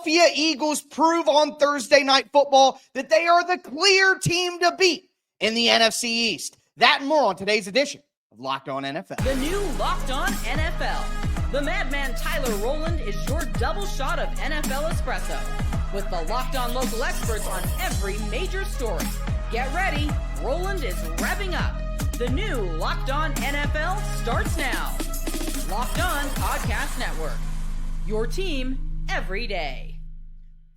Philadelphia Eagles prove on Thursday Night Football that they are the clear team to beat in the NFC East. That and more on today's edition of Locked On NFL. The new Locked On NFL. The madman Tyler Rowland is your double shot of NFL espresso with the Locked On local experts on every major story. Get ready, Rowland is revving up. The new Locked On NFL starts now. Locked On Podcast Network. Your team every day.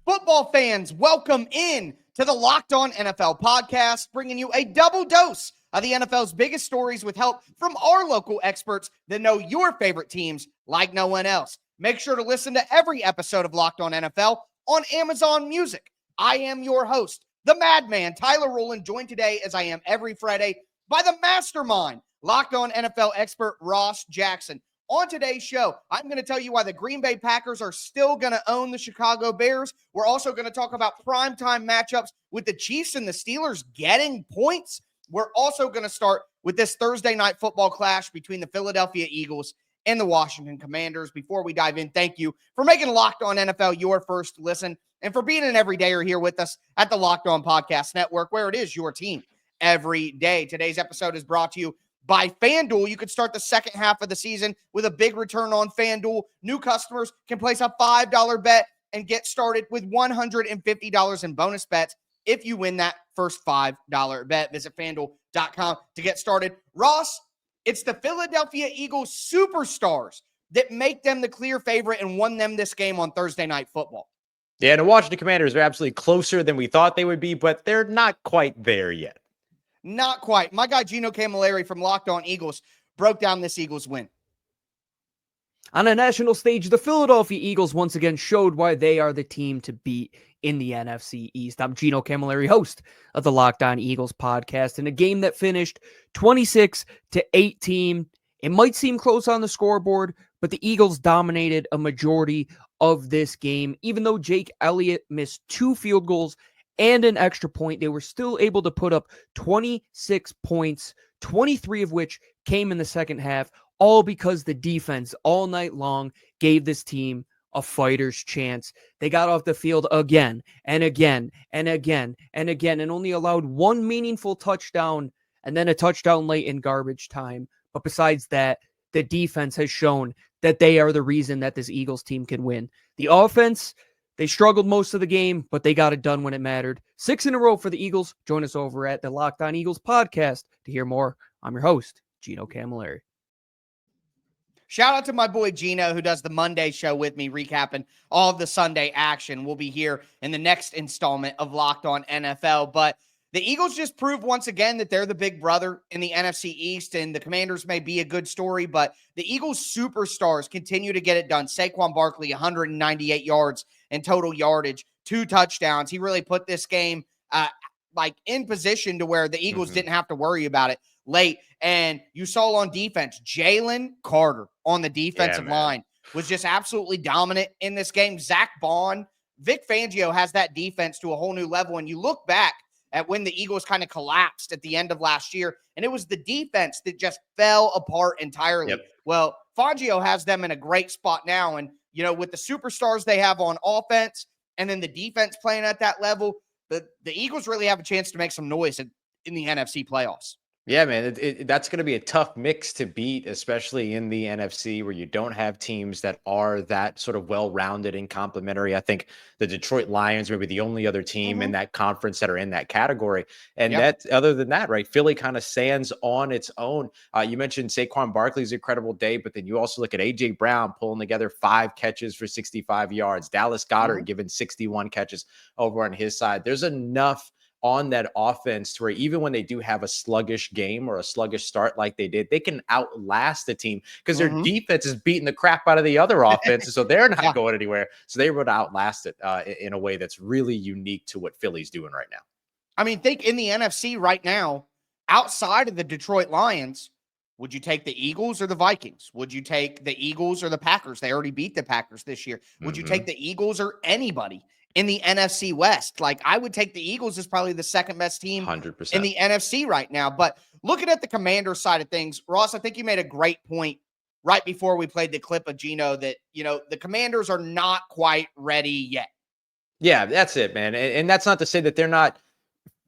Football fans, welcome in to the Locked On NFL podcast, bringing you a double dose of the NFL's biggest stories with help from our local experts that know your favorite teams like no one else. Make sure to listen to every episode of Locked On NFL on Amazon Music. I am your host, the madman, Tyler Rowland, joined today, as I am every Friday, by the mastermind, Locked On NFL expert Ross Jackson. On today's show, I'm going to tell you why the Green Bay Packers are still going to own the Chicago Bears. We're also going to talk about primetime matchups with the Chiefs and the Steelers getting points. We're also going to start with this Thursday night football clash between the Philadelphia Eagles and the Washington Commanders. Before we dive in, thank you for making Locked On NFL your first listen and for being an everydayer here with us at the Locked On Podcast Network, where it is your team every day. Today's episode is brought to you by FanDuel. You could start the second half of the season with a big return on FanDuel. New customers can place a $5 bet and get started with $150 in bonus bets if you win that first $5 bet. Visit FanDuel.com to get started. Ross, it's the Philadelphia Eagles superstars that make them the clear favorite and won them this game on Thursday Night Football. Yeah, and the Washington Commanders are absolutely closer than we thought they would be, but they're not quite there yet. Not quite. My guy Gino Camilleri from Locked On Eagles broke down this Eagles win. On a national stage, the Philadelphia Eagles once again showed why they are the team to beat in the NFC East. I'm Gino Camilleri, host of the Locked On Eagles podcast. In a game that finished 26-18, it might seem close on the scoreboard, but the Eagles dominated a majority of this game. Even though Jake Elliott missed 2 field goals and an extra point, they were still able to put up 26 points, 23 of which came in the second half, all because the defense all night long gave this team a fighter's chance. They got off the field again and again and again and again and only allowed one meaningful touchdown and then a touchdown late in garbage time. But besides that, the defense has shown that they are the reason that this Eagles team can win. The offense, they struggled most of the game, but they got it done when it mattered. 6 in a row for the Eagles. Join us over at the Locked On Eagles podcast to hear more. I'm your host, Gino Camilleri. Shout out to my boy Gino, who does the Monday show with me, recapping all of the Sunday action. We'll be here in the next installment of Locked On NFL. But the Eagles just proved once again that they're the big brother in the NFC East, and the Commanders may be a good story, but the Eagles superstars continue to get it done. Saquon Barkley, 198 yards and total yardage, 2 touchdowns. He really put this game in position to where the Eagles didn't have to worry about it late. And you saw on defense, Jalen Carter on the defensive line was just absolutely dominant in this game. Zach Bond, Vic Fangio has that defense to a whole new level. And you look back at when the Eagles kind of collapsed at the end of last year, and it was the defense that just fell apart entirely. Yep. Well, Fangio has them in a great spot now. And, you know, with the superstars they have on offense and then the defense playing at that level, the Eagles really have a chance to make some noise in the NFC playoffs. Yeah, man, that's going to be a tough mix to beat, especially in the NFC where you don't have teams that are that sort of well-rounded and complementary. I think the Detroit Lions may be the only other team in that conference that are in that category. And that, other than that, right, Philly kind of stands on its own. You mentioned Saquon Barkley's incredible day, but then you also look at A.J. Brown pulling together 5 catches for 65 yards. Dallas Goedert given 61 catches over on his side. There's enough on that offense to where even when they do have a sluggish game or a sluggish start like they did, they can outlast the team because their defense is beating the crap out of the other offenses, so they're not going anywhere. So they were able to outlast it in a way that's really unique to what Philly's doing right now. I mean, think in the NFC right now, outside of the Detroit Lions, would you take the Eagles or the Vikings? Would you take the Eagles or the Packers? They already beat the Packers this year. Would you take the Eagles or anybody in the NFC West? Like, I would take the Eagles as probably the second best team 100% in the NFC right now. But looking at the Commanders side of things, Ross, I think you made a great point right before we played the clip of Gino that, you know, the Commanders are not quite ready yet. Yeah, that's it, man. And that's not to say that they're not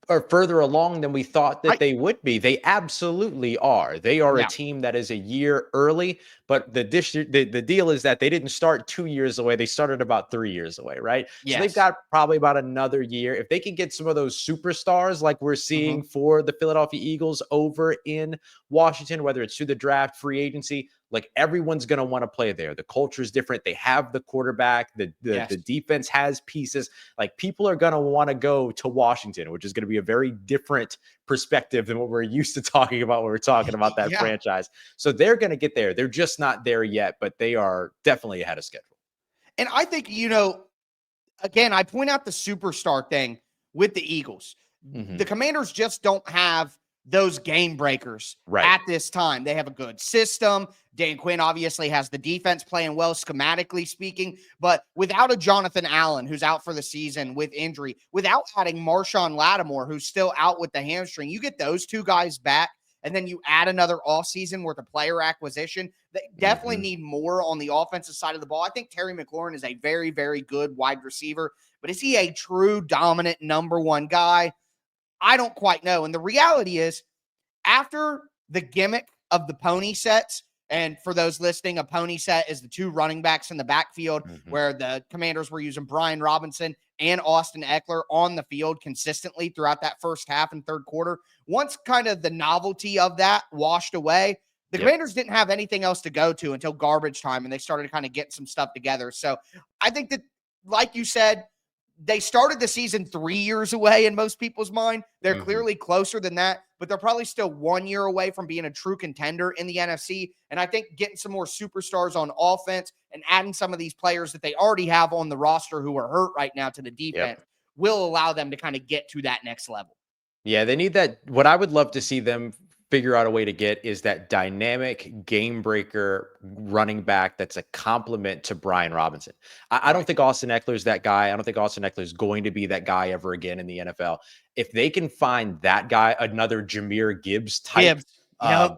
are further along than we thought that they would be. They absolutely are. They are a Yeah. team that is a year early, but the deal is that they didn't start 2 years away. They started about 3 years away, right? So they've Yes. got probably about another year. If they can get some of those superstars like we're Mhm. seeing for the Philadelphia Eagles over in Washington, whether it's through the draft, free agency, like everyone's going to want to play there. The culture is different. They have the quarterback, Yes. the defense has pieces. Like people are going to want to go to Washington, which is going to be a very different perspective than what we're used to talking about when we're talking about that Yeah. franchise. So they're going to get there. They're just not there yet, but they are definitely ahead of schedule. And I think, again, I point out the superstar thing with the Eagles. The Commanders just don't have those game breakers at this time. They have a good system. Dan Quinn obviously has the defense playing well, schematically speaking, but without a Jonathan Allen, who's out for the season with injury, without adding Marshawn Lattimore, who's still out with the hamstring, you get those two guys back, and then you add another offseason worth of player acquisition. They definitely need more on the offensive side of the ball. I think Terry McLaurin is a very, very good wide receiver, but is he a true dominant number one guy? I don't quite know. And the reality is, after the gimmick of the pony sets, and for those listening, a pony set is the two running backs in the backfield where the Commanders were using Brian Robinson and Austin Eckler on the field consistently throughout that first half and third quarter. Once kind of the novelty of that washed away, the Commanders didn't have anything else to go to until garbage time, and they started to kind of get some stuff together. So I think that, like you said, they started the season 3 years away in most people's mind. They're clearly closer than that, but they're probably still 1 year away from being a true contender in the NFC. And I think getting some more superstars on offense and adding some of these players that they already have on the roster who are hurt right now to the defense will allow them to kind of get to that next level. Yeah, they need that. What I would love to see them figure out a way to get is that dynamic game breaker running back that's a complement to Brian Robinson. I don't think Austin Eckler is that guy. I don't think Austin Eckler is going to be that guy ever again in the NFL. If they can find that guy, another Jahmyr Gibbs type,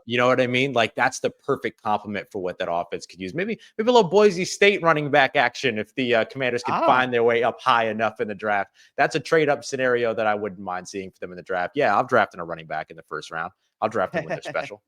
you know what I mean? Like that's the perfect complement for what that offense could use. Maybe a little Boise State running back action if the Commanders can find their way up high enough in the draft. That's a trade up scenario that I wouldn't mind seeing for them in the draft. Yeah, I'm drafting a running back in the first round. I'll draft them when they're special.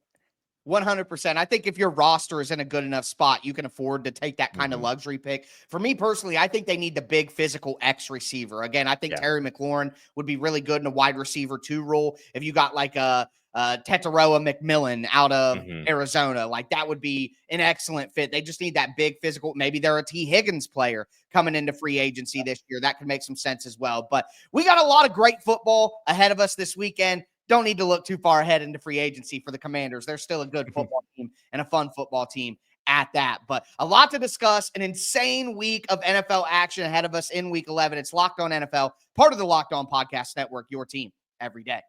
100%. I think if your roster is in a good enough spot, you can afford to take that kind of luxury pick. For me personally, I think they need the big physical X receiver. Again, I think Terry McLaurin would be really good in a wide receiver 2 role. If you got like a Tetaroa McMillan out of Arizona, like that would be an excellent fit. They just need that big physical. Maybe they're a T. Higgins player coming into free agency this year. That could make some sense as well. But we got a lot of great football ahead of us this weekend. Don't need to look too far ahead into free agency for the Commanders. They're still a good football team and a fun football team at that. But a lot to discuss, an insane week of NFL action ahead of us in week 11. It's Locked On NFL, part of the Locked On Podcast Network, your team every day.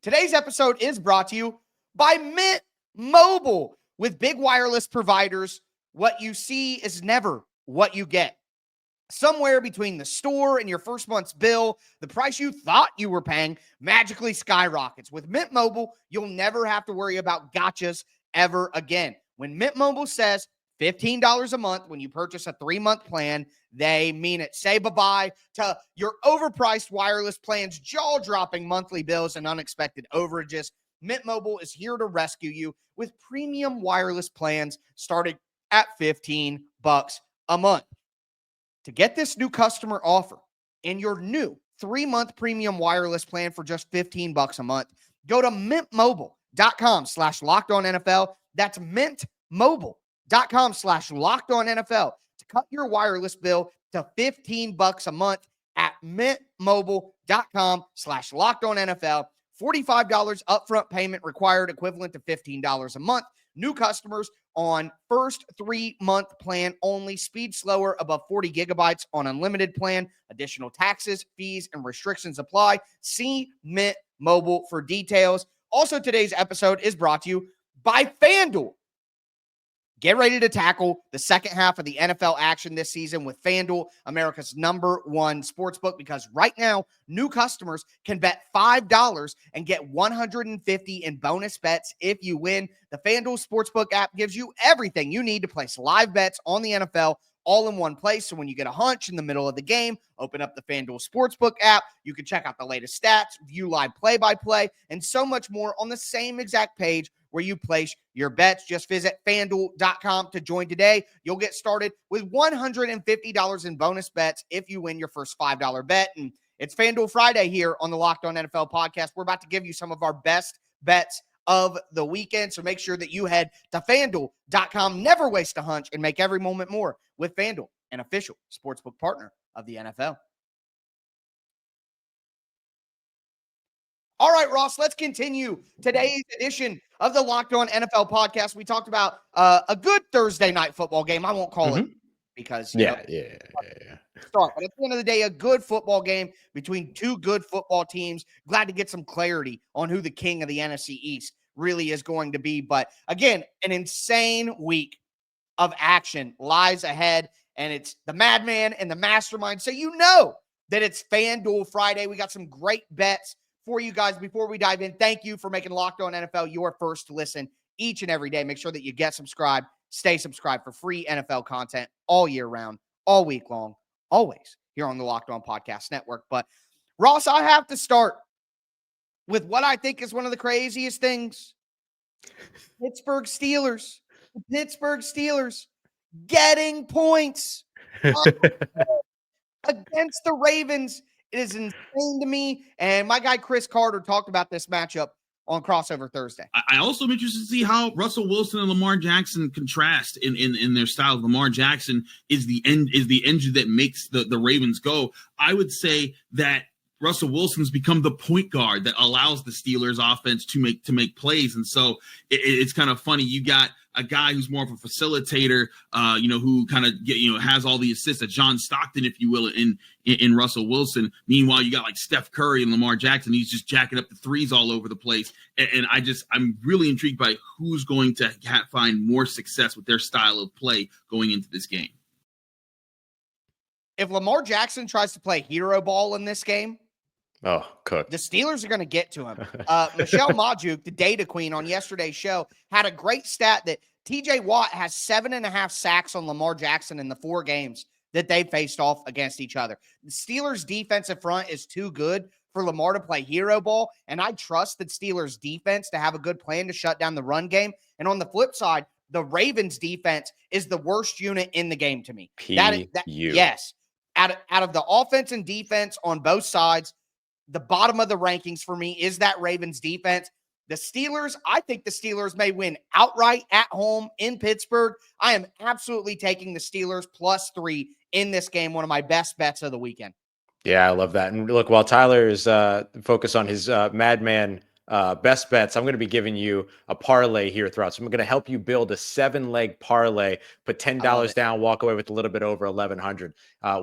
Today's episode is brought to you by Mint Mobile. With big wireless providers, what you see is never what you get. Somewhere between the store and your first month's bill, the price you thought you were paying magically skyrockets. With Mint Mobile, you'll never have to worry about gotchas ever again. When Mint Mobile says $15 a month when you purchase a 3-month plan, they mean it. Say bye-bye to your overpriced wireless plans, jaw-dropping monthly bills, and unexpected overages. Mint Mobile is here to rescue you with premium wireless plans starting at $15 a month. To get this new customer offer and your new 3-month premium wireless plan for just $15 a month, go to mintmobile.com/LockedOnNFL. That's mintmobile.com/LockedOnNFL to cut your wireless bill to $15 a month at mintmobile.com/LockedOnNFL. $45 upfront payment required, equivalent to $15 a month. New customers on first 3-month plan only. Speed slower above 40 gigabytes on unlimited plan. Additional taxes, fees, and restrictions apply. See Mint Mobile for details. Also, today's episode is brought to you by FanDuel. Get ready to tackle the second half of the NFL action this season with FanDuel, America's #1 sportsbook, because right now, new customers can bet $5 and get $150 in bonus bets if you win. The FanDuel Sportsbook app gives you everything you need to place live bets on the NFL all in one place. So when you get a hunch in the middle of the game, open up the FanDuel Sportsbook app. You can check out the latest stats, view live play-by-play, and so much more on the same exact page where you place your bets. Just visit FanDuel.com to join today. You'll get started with $150 in bonus bets if you win your first $5 bet. And it's FanDuel Friday here on the Locked On NFL podcast. We're about to give you some of our best bets of the weekend. So make sure that you head to FanDuel.com. Never waste a hunch and make every moment more with FanDuel, an official sportsbook partner of the NFL. All right, Ross, let's continue today's edition of the Locked On NFL podcast. We talked about a good Thursday night football game. I won't call it because, you know, start. But at the end of the day, a good football game between two good football teams. Glad to get some clarity on who the king of the NFC East really is going to be. But again, an insane week of action lies ahead, and it's the madman and the mastermind. So you know that it's FanDuel Friday. We got some great bets for you guys. Before we dive in, thank you for making Locked On NFL your first to listen each and every day. Make sure that you get subscribed, stay subscribed for free NFL content all year round, all week long, always here on the Locked On Podcast Network. But Ross, I have to start with what I think is one of the craziest things. Pittsburgh Steelers getting points against the Ravens. It is insane to me. And my guy Chris Carter talked about this matchup on Crossover Thursday. I also am interested to see how Russell Wilson and Lamar Jackson contrast in their style. Lamar Jackson is the engine that makes the Ravens go. I would say that Russell Wilson's become the point guard that allows the Steelers offense to make plays. And so it's kind of funny. You got a guy who's more of a facilitator, who kind of has all the assists, a John Stockton, if you will, in Russell Wilson. Meanwhile, you got like Steph Curry and Lamar Jackson. He's just jacking up the threes all over the place. And I'm really intrigued by who's going to find more success with their style of play going into this game. If Lamar Jackson tries to play hero ball in this game, cooked. The Steelers are going to get to him. Michelle Majuk, the data queen on yesterday's show, had a great stat that TJ Watt has 7.5 sacks on Lamar Jackson in the 4 games that they faced off against each other. The Steelers' defensive front is too good for Lamar to play hero ball, and I trust the Steelers' defense to have a good plan to shut down the run game. And on the flip side, the Ravens' defense is the worst unit in the game to me. Yes. Out of the offense and defense on both sides, the bottom of the rankings for me is that Ravens defense. The Steelers, I think the Steelers may win outright at home in Pittsburgh. I am absolutely taking the Steelers +3 in this game. One of my best bets of the weekend. Yeah, I love that. And look, while Tyler is focused on his madman best bets, I'm going to be giving you a parlay here throughout. So I'm going to help you build a 7-leg parlay, put $10 down, walk away with a little bit over 1,100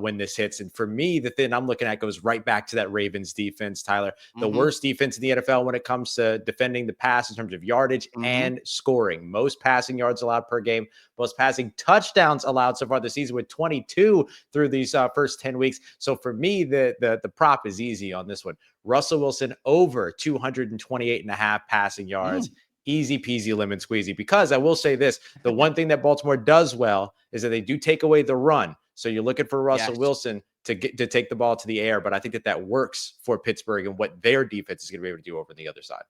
when this hits. And for me, the thing I'm looking at goes right back to that Ravens defense, Tyler. The worst defense in the NFL when it comes to defending the pass in terms of yardage and scoring. Most passing yards allowed per game, most passing touchdowns allowed so far this season with 22 through these first 10 weeks. So for me, the prop is easy on this one. Russell Wilson over 228.5 passing yards. Easy peasy lemon squeezy. Because I will say this, the one thing that Baltimore does well is that they do take away the run. So you're looking for Russell Wilson to take the ball to the air. But I think that works for Pittsburgh and what their defense is going to be able to do over the other side.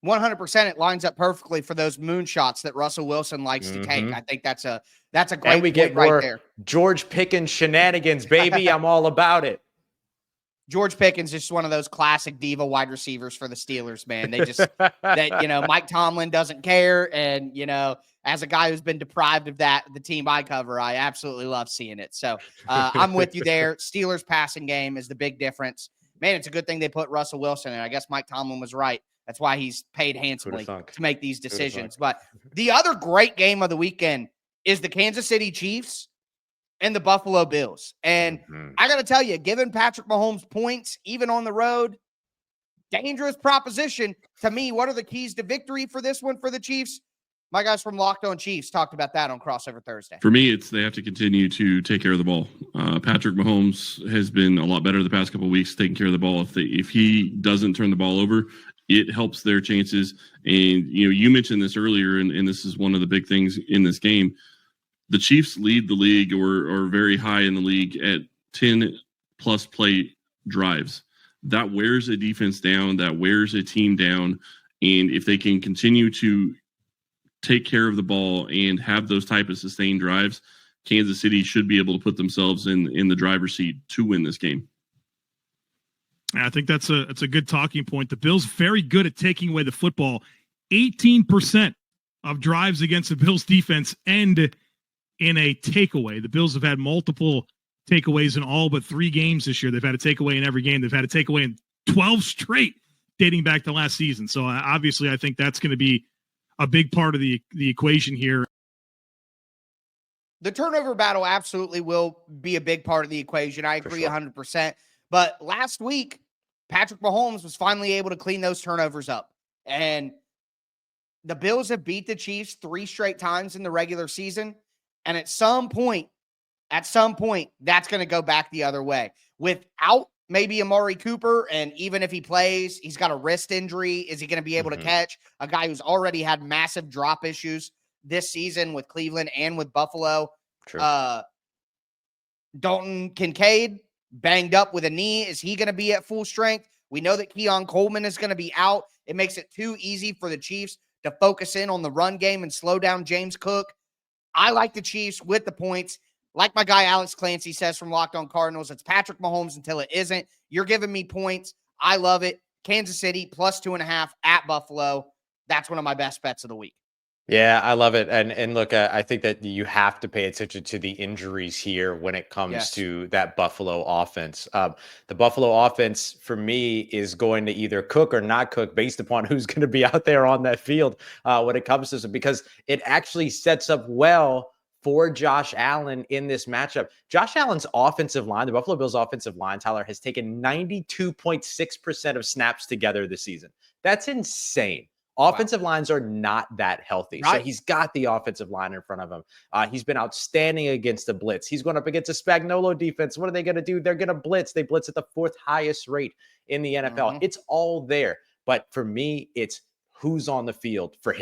100%. It lines up perfectly for those moonshots that Russell Wilson likes to take. I think that's a great and we get point more right there. George Pickens shenanigans, baby. I'm all about it. George Pickens is just one of those classic diva wide receivers for the Steelers, man. They just, Mike Tomlin doesn't care. And, as a guy who's been deprived of that, the team I cover, I absolutely love seeing it. So I'm with you there. Steelers passing game is the big difference. Man, it's a good thing they put Russell Wilson in. I guess Mike Tomlin was right. That's why he's paid handsomely to make these decisions. But the other great game of the weekend is the Kansas City Chiefs and the Buffalo Bills. And I got to tell you, given Patrick Mahomes points, even on the road, dangerous proposition to me. What are the keys to victory for this one for the Chiefs? My guys from Locked On Chiefs talked about that on Crossover Thursday. For me, they have to continue to take care of the ball. Patrick Mahomes has been a lot better the past couple of weeks taking care of the ball. If he doesn't turn the ball over, it helps their chances. And, you mentioned this earlier, and this is one of the big things in this game. The Chiefs lead the league or are very high in the league at 10 plus play drives. That wears a defense down, that wears a team down. And if they can continue to take care of the ball and have those type of sustained drives, Kansas City should be able to put themselves in the driver's seat to win this game. I think that's a good talking point. The Bills very good at taking away the football. 18% of drives against the Bills defense end in a takeaway. The Bills have had multiple takeaways in all but 3 games this year. They've had a takeaway in every game. They've had a takeaway in 12 straight dating back to last season. So obviously I think that's going to be a big part of the equation here. The turnover battle absolutely will be a big part of the equation. I agree 100%. But last week, Patrick Mahomes was finally able to clean those turnovers up. And the Bills have beat the Chiefs 3 straight times in the regular season. And at some point, that's going to go back the other way. Without maybe Amari Cooper, and even if he plays, he's got a wrist injury. Is he going to be able to catch a guy who's already had massive drop issues this season with Cleveland and with Buffalo? True. Dalton Kincaid banged up with a knee. Is he going to be at full strength? We know that Keon Coleman is going to be out. It makes it too easy for the Chiefs to focus in on the run game and slow down James Cook. I like the Chiefs with the points. Like my guy Alex Clancy says from Locked On Cardinals, it's Patrick Mahomes until it isn't. You're giving me points. I love it. Kansas City plus 2.5 at Buffalo. That's one of my best bets of the week. Yeah, I love it. And look, I think that you have to pay attention to the injuries here when it comes to that Buffalo offense. The Buffalo offense, for me, is going to either cook or not cook based upon who's going to be out there on that field when it comes to this, because it actually sets up well for Josh Allen in this matchup. Josh Allen's offensive line, the Buffalo Bills offensive line, Tyler, has taken 92.6% of snaps together this season. That's insane. Offensive lines are not that healthy. Right. So he's got the offensive line in front of him. He's been outstanding against the blitz. He's going up against a Spagnuolo defense. What are they going to do? They're going to blitz. They blitz at the 4th highest rate in the NFL. It's all there. But for me, it's who's on the field for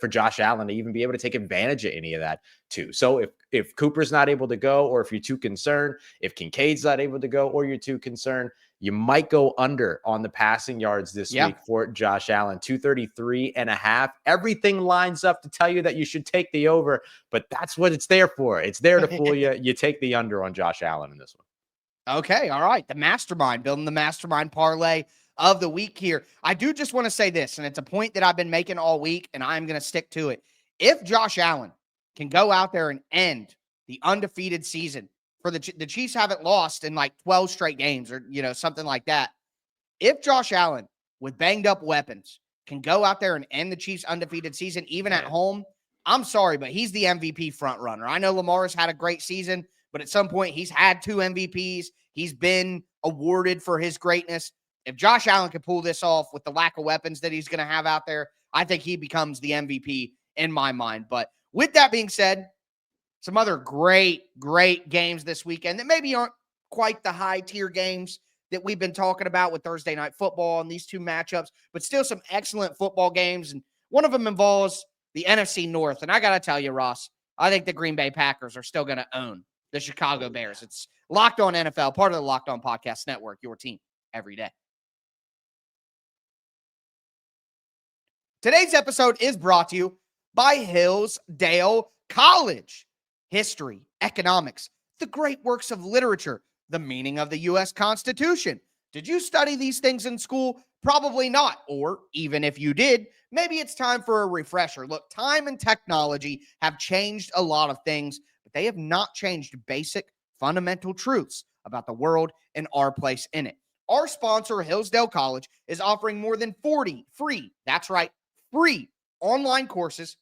Josh Allen to even be able to take advantage of any of that too. So if Cooper's not able to go, or if you're too concerned, if Kincaid's not able to go, or you're too concerned, you might go under on the passing yards this week for Josh Allen, 233.5. Everything lines up to tell you that you should take the over, but that's what it's there for. It's there to fool you. You take the under on Josh Allen in this one. Okay. All right. The mastermind, building the mastermind parlay of the week here. I do just want to say this, and it's a point that I've been making all week, and I'm going to stick to it. If Josh Allen can go out there and end the undefeated season, for the Chiefs haven't lost in like 12 straight games or, something like that. If Josh Allen with banged up weapons can go out there and end the Chiefs undefeated season, even at home, I'm sorry, but he's the MVP front runner. I know Lamar's had a great season, but at some point he's had 2 MVPs. He's been awarded for his greatness. If Josh Allen can pull this off with the lack of weapons that he's going to have out there, I think he becomes the MVP in my mind. But with that being said, some other great games this weekend that maybe aren't quite the high-tier games that we've been talking about with Thursday Night Football and these 2 matchups, but still some excellent football games. And one of them involves the NFC North. And I got to tell you, Ross, I think the Green Bay Packers are still going to own the Chicago Bears. It's Locked On NFL, part of the Locked On Podcast Network, your team every day. Today's episode is brought to you by Hillsdale College. History, economics, the great works of literature, the meaning of the U.S. Constitution. Did you study these things in school? Probably not. Or even if you did, maybe it's time for a refresher. Look, time and technology have changed a lot of things, but they have not changed basic, fundamental truths about the world and our place in it. Our sponsor, Hillsdale College, is offering more than 40 free, that's right, free online courses,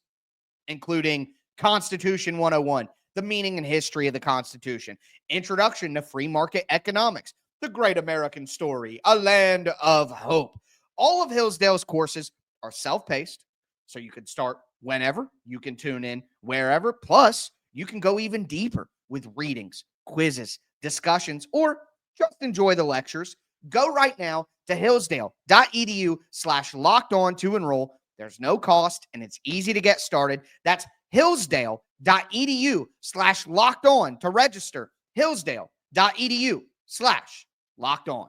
including Constitution 101, the meaning and history of the Constitution, Introduction to Free Market Economics, The Great American Story, A Land of Hope. All of Hillsdale's courses are self-paced, so you can start whenever, you can tune in wherever, plus you can go even deeper with readings, quizzes, discussions, or just enjoy the lectures. Go right now to hillsdale.edu/lockedon to enroll. There's no cost, and it's easy to get started. That's Hillsdale.edu/lockedon hillsdale.edu/lockedon to register. hillsdale.edu/lockedon.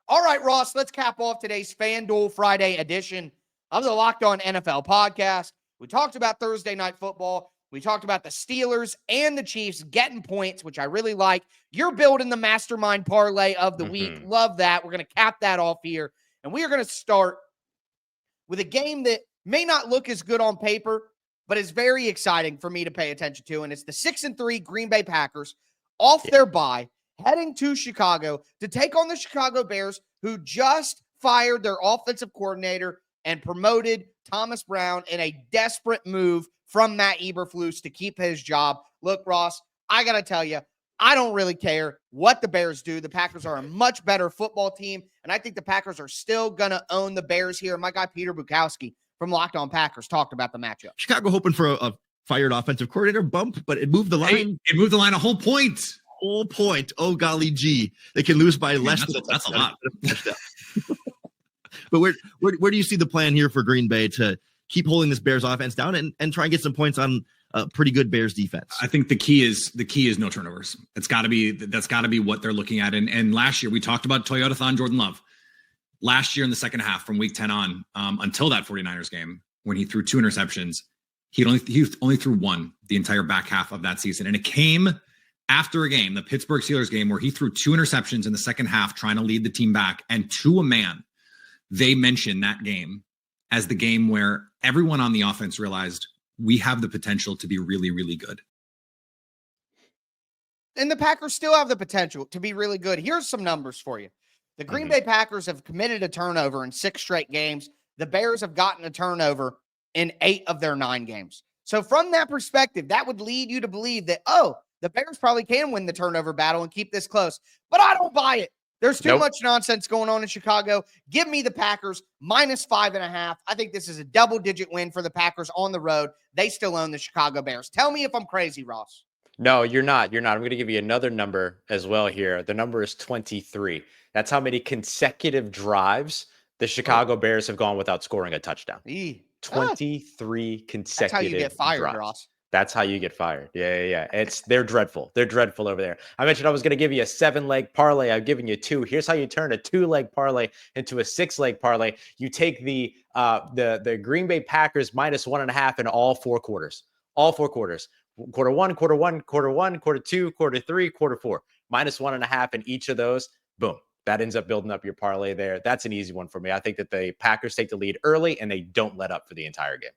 All right, Ross, let's cap off today's FanDuel Friday edition of the Locked On NFL podcast. We talked about Thursday night football. We talked about the Steelers and the Chiefs getting points, which I really like. You're building the mastermind parlay of the week. Love that. We're going to cap that off here. And we are going to start with a game that may not look as good on paper, but is very exciting for me to pay attention to. And it's the 6-3 Green Bay Packers off their bye, heading to Chicago to take on the Chicago Bears, who just fired their offensive coordinator and promoted Thomas Brown in a desperate move from Matt Eberflus to keep his job. Look, Ross, I got to tell you, I don't really care what the Bears do. The Packers are a much better football team, and I think the Packers are still going to own the Bears here. My guy Peter Bukowski from Locked On Packers talked about the matchup. Chicago hoping for a fired offensive coordinator bump, but it moved the line. It moved the line a whole point. Oh, golly gee. They can lose by less than that's a lot. But where do you see the plan here for Green Bay to keep holding this Bears offense down and try and get some points on a pretty good Bears defense? I think the key is no turnovers. That's got to be what they're looking at. And last year we talked about Toyotathon Jordan Love. Last year in the second half from week 10 on, until that 49ers game when he threw 2 interceptions, he only threw 1 the entire back half of that season. And it came after a game, the Pittsburgh Steelers game, where he threw 2 interceptions in the second half trying to lead the team back. And to a man, they mentioned that game as the game where everyone on the offense realized we have the potential to be really, really good. And the Packers still have the potential to be really good. Here's some numbers for you. The Green Bay Packers have committed a turnover in 6 straight games. The Bears have gotten a turnover in 8 of their 9 games. So from that perspective, that would lead you to believe that, the Bears probably can win the turnover battle and keep this close. But I don't buy it. There's too much nonsense going on in Chicago. Give me the Packers -5.5. I think this is a double-digit win for the Packers on the road. They still own the Chicago Bears. Tell me if I'm crazy, Ross. No, you're not. I'm going to give you another number as well here. The number is 23. That's how many consecutive drives the Chicago Bears have gone without scoring a touchdown. 23 consecutive That's how you get fired, drives. Ross. That's how you get fired. Yeah. They're dreadful. They're dreadful over there. I mentioned I was going to give you a 7-leg parlay. I've given you 2. Here's how you turn a 2-leg parlay into a 6-leg parlay. You take the Green Bay Packers -1.5 in all 4 quarters. All 4 quarters. Quarter 1, quarter 1, quarter 1, quarter 2, quarter 3, quarter 4. -1.5 in each of those. Boom. That ends up building up your parlay there. That's an easy one for me. I think that the Packers take the lead early and they don't let up for the entire game.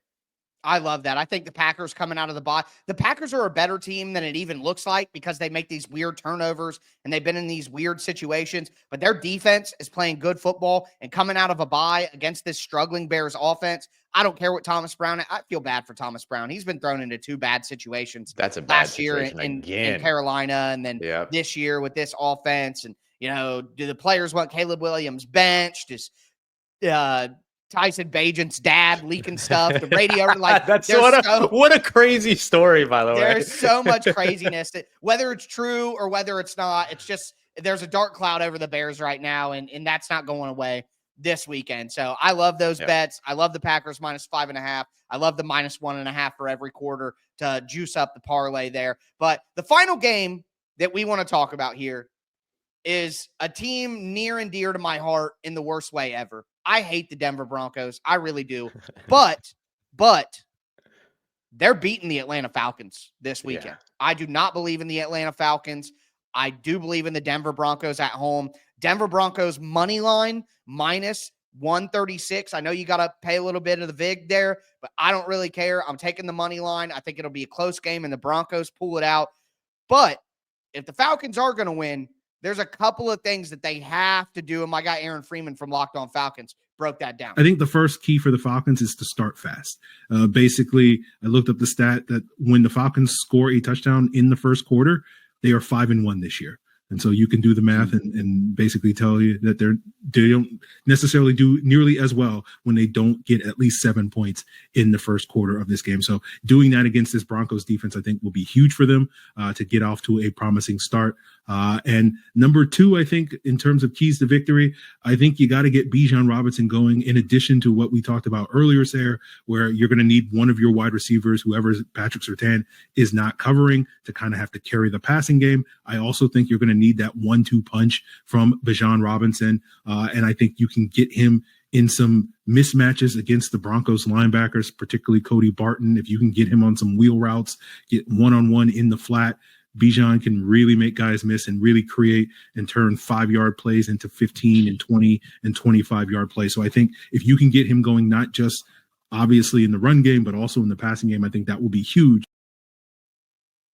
I love that. I think the Packers coming out of the bye. The Packers are a better team than it even looks like because they make these weird turnovers and they've been in these weird situations, but their defense is playing good football and coming out of a bye against this struggling Bears offense. I don't care what Thomas Brown, I feel bad for Thomas Brown. He's been thrown into 2 bad situations. That's a bad last year in Carolina and then this year with this offense. And, do the players want Caleb Williams benched? Does Tyson Bagent's dad leaking stuff? The radio, that's what a crazy story, by the way. There's so much craziness that whether it's true or whether it's not, it's just there's a dark cloud over the Bears right now, and that's not going away this weekend. So I love those bets. I love the Packers -5.5. I love the -1.5 for every quarter to juice up the parlay there. But the final game that we want to talk about here is a team near and dear to my heart in the worst way ever. I hate the Denver Broncos. I really do. But they're beating the Atlanta Falcons this weekend. Yeah. I do not believe in the Atlanta Falcons. I do believe in the Denver Broncos at home. Denver Broncos money line -136. I know you got to pay a little bit of the VIG there, but I don't really care. I'm taking the money line. I think it'll be a close game and the Broncos pull it out. But if the Falcons are going to win, there's a couple of things that they have to do. And my guy, Aaron Freeman from Locked On Falcons, broke that down. I think the first key for the Falcons is to start fast. Basically, I looked up the stat that when the Falcons score a touchdown in the first quarter, they are 5-1 this year. And so you can do the math and basically tell you that they don't necessarily do nearly as well when they don't get at least 7 points in the first quarter of this game. So doing that against this Broncos defense, I think will be huge for them to get off to a promising start. And number two, I think in terms of keys to victory, I think you got to get Bijan Robinson going in addition to what we talked about earlier, Sarah, where you're going to need one of your wide receivers, whoever Patrick Surtain is not covering, to kind of have to carry the passing game. I also think you're going to need that 1-2 punch from Bijan Robinson. And I think you can get him in some mismatches against the Broncos linebackers, particularly Cody Barton. If you can get him on some wheel routes, get one-on-one in the flat, Bijan can really make guys miss and really create and turn 5-yard plays into 15 and 20 and 25-yard plays. So I think if you can get him going, not just obviously in the run game, but also in the passing game, I think that will be huge.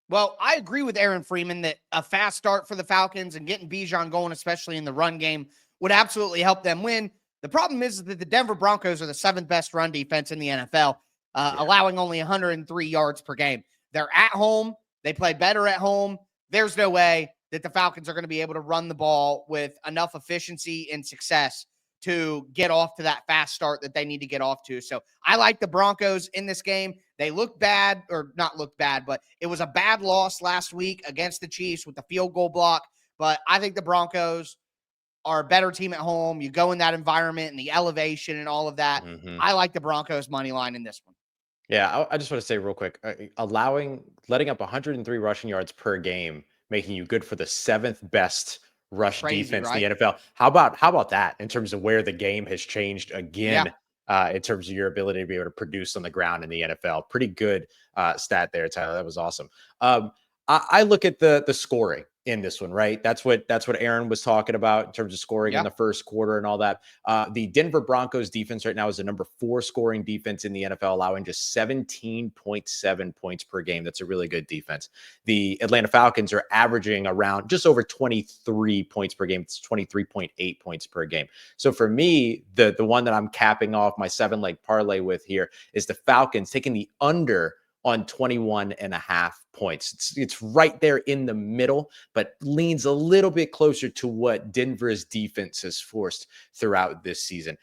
Well, I agree with Aaron Freeman that a fast start for the Falcons and getting Bijan going, especially in the run game, would absolutely help them win. The problem is that the Denver Broncos are the 7th best run defense in the NFL, allowing only 103 yards per game. They're at home. They play better at home. There's no way that the Falcons are going to be able to run the ball with enough efficiency and success to get off to that fast start that they need to get off to. So I like the Broncos in this game. They look bad, or not look bad, but it was a bad loss last week against the Chiefs with the field goal block. But I think the Broncos are a better team at home. You go in that environment and the elevation and all of that. I like the Broncos money line in this one. Yeah, I just want to say real quick, letting up 103 rushing yards per game, making you good for the 7th best rush defense in the NFL. How about that in terms of where the game has changed again, in terms of your ability to be able to produce on the ground in the NFL? Pretty good stat there, Tyler. That was awesome. I look at the scoring in this one, right? That's what Aaron was talking about in terms of scoring in the first quarter and all that. The Denver Broncos defense right now is the number 4 scoring defense in the NFL, allowing just 17.7 points per game. That's a really good defense. The Atlanta Falcons are averaging around just over 23 points per game. It's 23.8 points per game. So for me, the one that I'm capping off my 7-leg parlay with here is the Falcons taking the under on 21.5 points. It's right there in the middle, but leans a little bit closer to what Denver's defense has forced throughout this season.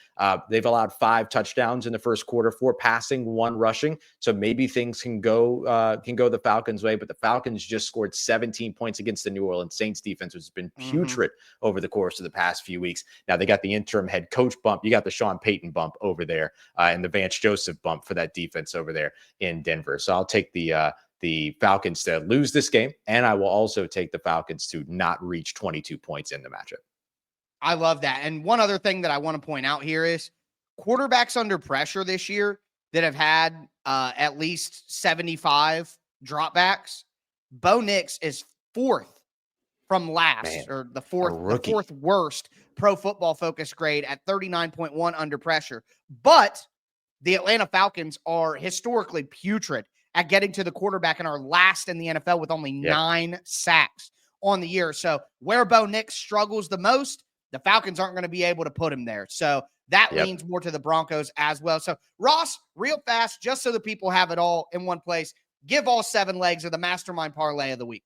They've allowed 5 touchdowns in the first quarter, 4 passing, 1 rushing. So maybe things can go the Falcons' way, but the Falcons just scored 17 points against the New Orleans Saints defense, which has been putrid over the course of the past few weeks. Now they got the interim head coach bump. You got the Sean Payton bump over there, and the Vance Joseph bump for that defense over there in Denver. So I'll take the Falcons to lose this game, and I will also take the Falcons to not reach 22 points in the matchup. I love that. And one other thing that I want to point out here is quarterbacks under pressure this year that have had at least 75 dropbacks. Bo Nix is 4th from last, or the fourth worst Pro Football Focus grade at 39.1 under pressure. But the Atlanta Falcons are historically putrid at getting to the quarterback and are last in the NFL with only 9 sacks on the year. So where Bo Nix struggles the most, the Falcons aren't going to be able to put him there. So that leans more to the Broncos as well. So Ross, real fast, just so the people have it all in one place, give all 7 legs of the mastermind parlay of the week.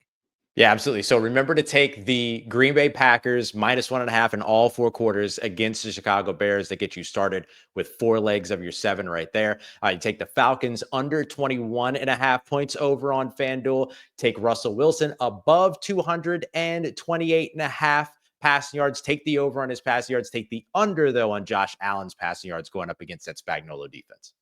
Yeah, absolutely. So remember to take the Green Bay Packers -1.5 in all 4 quarters against the Chicago Bears. That get you started with 4 legs of your 7 right there. You take the Falcons under 21.5 points over on FanDuel. Take Russell Wilson above 228.5 passing yards. Take the over on his passing yards. Take the under, though, on Josh Allen's passing yards going up against that Spagnuolo defense.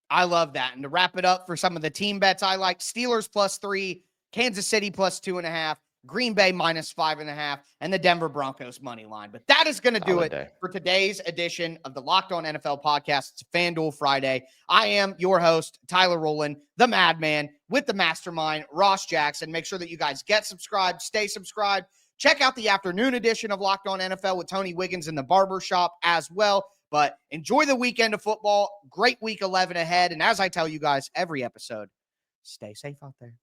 I love that. And to wrap it up for some of the team bets, I like Steelers +3, Kansas City +2.5, Green Bay -5.5, and the Denver Broncos money line. But that is going to do it for today's edition of the Locked On NFL podcast. It's FanDuel Friday. I am your host, Tyler Rowland, the Madman, with the mastermind, Ross Jackson. Make sure that you guys get subscribed, stay subscribed. Check out the afternoon edition of Locked On NFL with Tony Wiggins in the barbershop as well. But enjoy the weekend of football. Great week 11 ahead. And as I tell you guys every episode, stay safe out there.